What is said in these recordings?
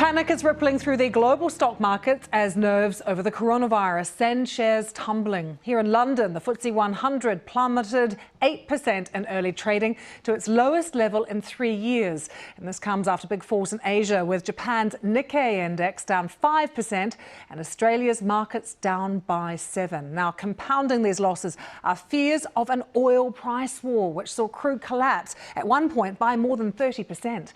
Panic is rippling through the global stock markets as nerves over the coronavirus send shares tumbling. Here in London, the FTSE 100 plummeted 8% in early trading to its lowest level in 3 years. And this comes after big falls in Asia, with Japan's Nikkei index down 5% and Australia's markets down by 7%. Now, compounding these losses are fears of an oil price war, which saw crude collapse at one point by more than 30%.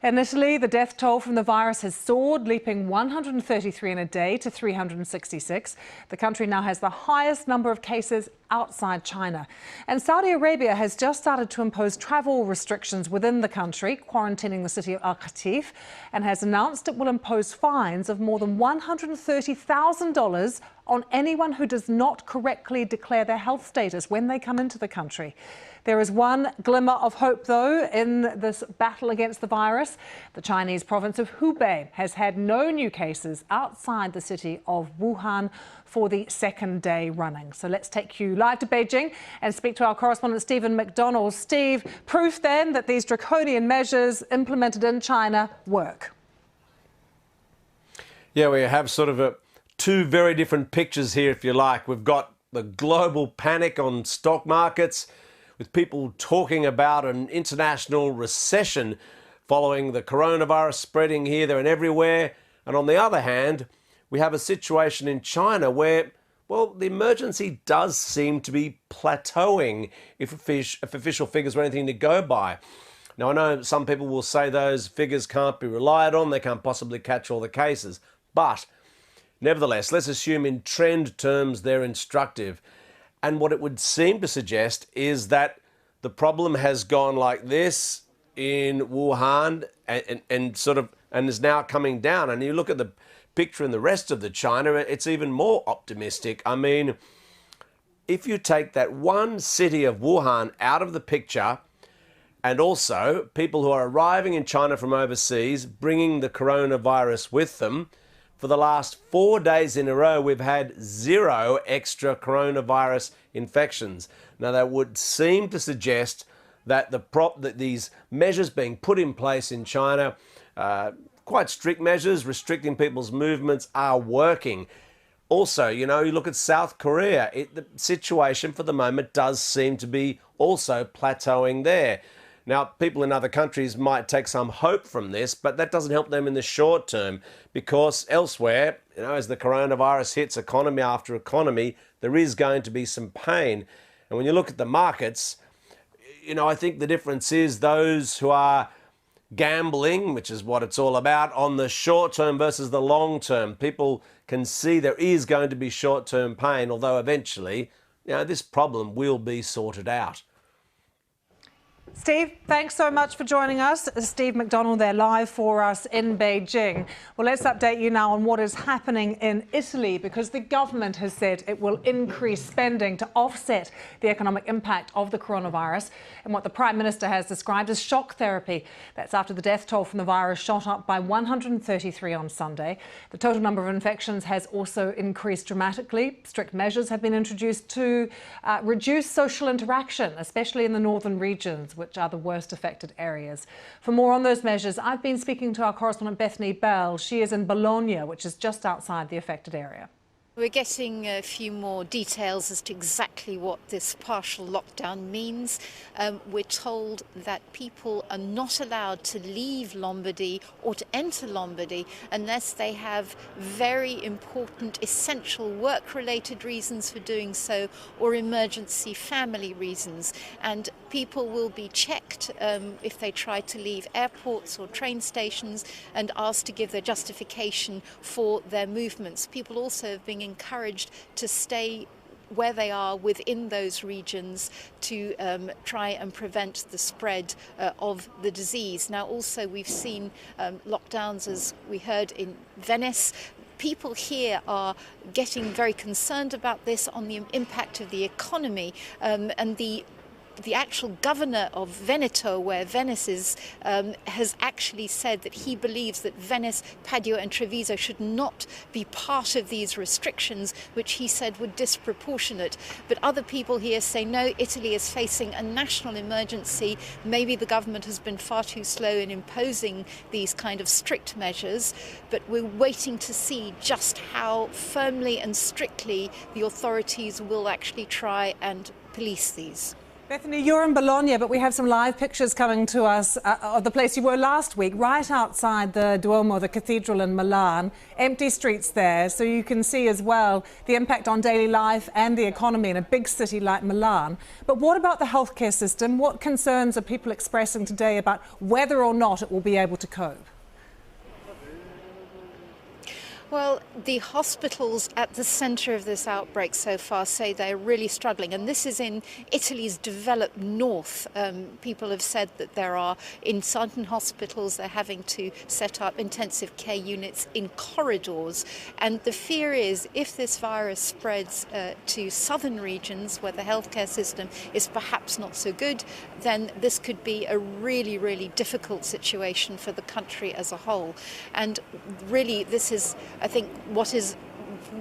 In Italy, the death toll from the virus has soared, leaping 133 in a day to 366. The country now has the highest number of cases outside China. And Saudi Arabia has just started to impose travel restrictions within the country, quarantining the city of Al-Khatif, and has announced it will impose fines of more than $130,000 on anyone who does not correctly declare their health status when they come into the country. There is one glimmer of hope, though, in this battle against the virus. The Chinese province of Hubei has had no new cases outside the city of Wuhan for the second day running. So let's take you live to Beijing and speak to our correspondent, Stephen McDonald. Steve, proof then that these draconian measures implemented in China work. Yeah, we have sort of two very different pictures here, if you like. We've got the global panic on stock markets, with people talking about an international recession following the coronavirus spreading here, there and everywhere. And on the other hand, we have a situation in China where, well, the emergency does seem to be plateauing if official figures are anything to go by. Now, I know some people will say those figures can't be relied on, they can't possibly catch all the cases. But nevertheless, let's assume in trend terms they're instructive. And what it would seem to suggest is that the problem has gone like this in Wuhan and is now coming down. And you look at the picture in the rest of the China, it's even more optimistic. I mean, if you take that one city of Wuhan out of the picture, and also people who are arriving in China from overseas, bringing the coronavirus with them, for the last 4 days in a row, we've had 0 extra coronavirus infections. Now, that would seem to suggest that that these measures being put in place in China, quite strict measures restricting people's movements, are working. Also, you know, you look at South Korea, the situation for the moment does seem to be also plateauing there. Now, people in other countries might take some hope from this, but that doesn't help them in the short term, because elsewhere, you know, as the coronavirus hits economy after economy, there is going to be some pain. And when you look at the markets, you know, I think the difference is those who are gambling, which is what it's all about, on the short term versus the long term. People can see there is going to be short term pain, although eventually, you know, this problem will be sorted out. Steve, thanks so much for joining us. Steve McDonald there live for us in Beijing. Well, let's update you now on what is happening in Italy, because the government has said it will increase spending to offset the economic impact of the coronavirus and what the Prime Minister has described as shock therapy. That's after the death toll from the virus shot up by 133 on Sunday. The total number of infections has also increased dramatically. Strict measures have been introduced to reduce social interaction, especially in the northern regions, which are the worst affected areas. For more on those measures, I've been speaking to our correspondent Bethany Bell. She is in Bologna, which is just outside the affected area. We're getting a few more details as to exactly what this partial lockdown means. We're told that people are not allowed to leave Lombardy or to enter Lombardy unless they have very important, essential work-related reasons for doing so, or emergency family reasons. And people will be checked if they try to leave airports or train stations and asked to give their justification for their movements. People also have been encouraged to stay where they are within those regions to try and prevent the spread of the disease. Now, also we've seen lockdowns, as we heard, in Venice. People here are getting very concerned about this on the impact of the economy and the the actual governor of Veneto, where Venice is, has actually said that he believes that Venice, Padua and Treviso should not be part of these restrictions, which he said were disproportionate. But other people here say, no, Italy is facing a national emergency. Maybe the government has been far too slow in imposing these kind of strict measures, but we're waiting to see just how firmly and strictly the authorities will actually try and police these. Bethany, you're in Bologna, but we have some live pictures coming to us of the place you were last week, right outside the Duomo, the cathedral in Milan. Empty streets there, so you can see as well the impact on daily life and the economy in a big city like Milan. But what about the healthcare system? What concerns are people expressing today about whether or not it will be able to cope? Well, the hospitals at the centre of this outbreak so far say they're really struggling, and this is in Italy's developed north. People have said that there are, in certain hospitals, they're having to set up intensive care units in corridors, and the fear is if this virus spreads to southern regions where the healthcare system is perhaps not so good, then this could be a really, really difficult situation for the country as a whole. And really, this is, I think, what is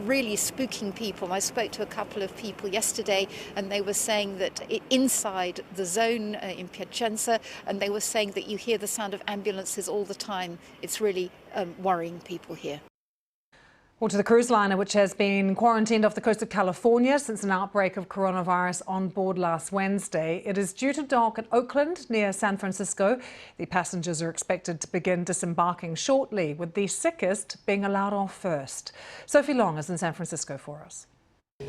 really spooking people. I spoke to a couple of people yesterday and they were saying that inside the zone in Piacenza, and they were saying that you hear the sound of ambulances all the time. It's really worrying people here. Well, to the cruise liner, which has been quarantined off the coast of California since an outbreak of coronavirus on board last Wednesday. It is due to dock at Oakland near San Francisco. The passengers are expected to begin disembarking shortly, with the sickest being allowed off first. Sophie Long is in San Francisco for us.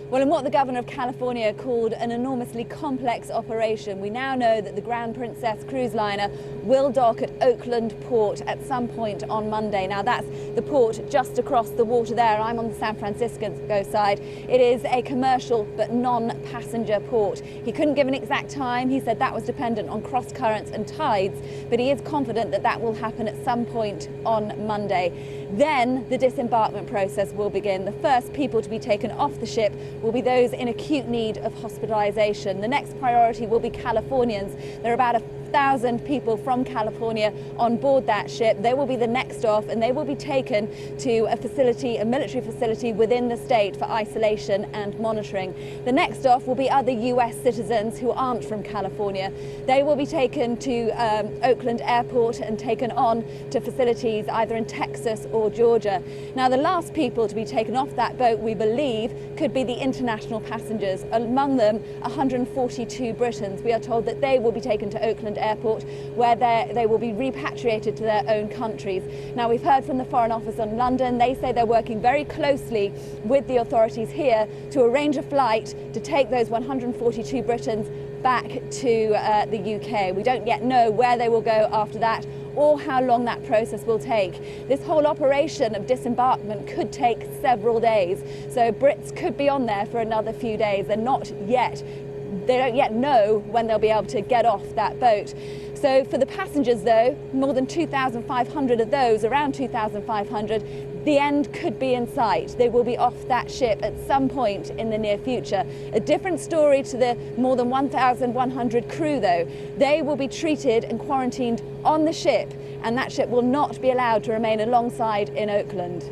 Well, in what the governor of California called an enormously complex operation, we now know that the Grand Princess cruise liner will dock at Oakland Port at some point on Monday. Now, that's the port just across the water there. I'm on the San Francisco side. It is a commercial but non-passenger port. He couldn't give an exact time. He said that was dependent on cross currents and tides, but he is confident that that will happen at some point on Monday. Then the disembarkment process will begin. The first people to be taken off the ship will be those in acute need of hospitalisation. The next priority will be Californians. There are about 1,000 people from California on board that ship. They will be the next off, and they will be taken to a facility, a military facility within the state for isolation and monitoring. The next off will be other US citizens who aren't from California. They will be taken to Oakland Airport and taken on to facilities either in Texas or Georgia. Now, the last people to be taken off that boat, we believe, could be the international passengers. Among them, 142 Britons. We are told that they will be taken to Oakland Airport, where they will be repatriated to their own countries. Now, we've heard from the Foreign Office in London. They say they're working very closely with the authorities here to arrange a flight to take those 142 Britons back to the UK. We don't yet know where they will go after that or how long that process will take. This whole operation of disembarkment could take several days, so Brits could be on there for another few days. They don't yet know when they'll be able to get off that boat. So for the passengers, though, more than 2,500 of those, around 2,500, the end could be in sight. They will be off that ship at some point in the near future. A different story to the more than 1,100 crew, though. They will be treated and quarantined on the ship, and that ship will not be allowed to remain alongside in Oakland.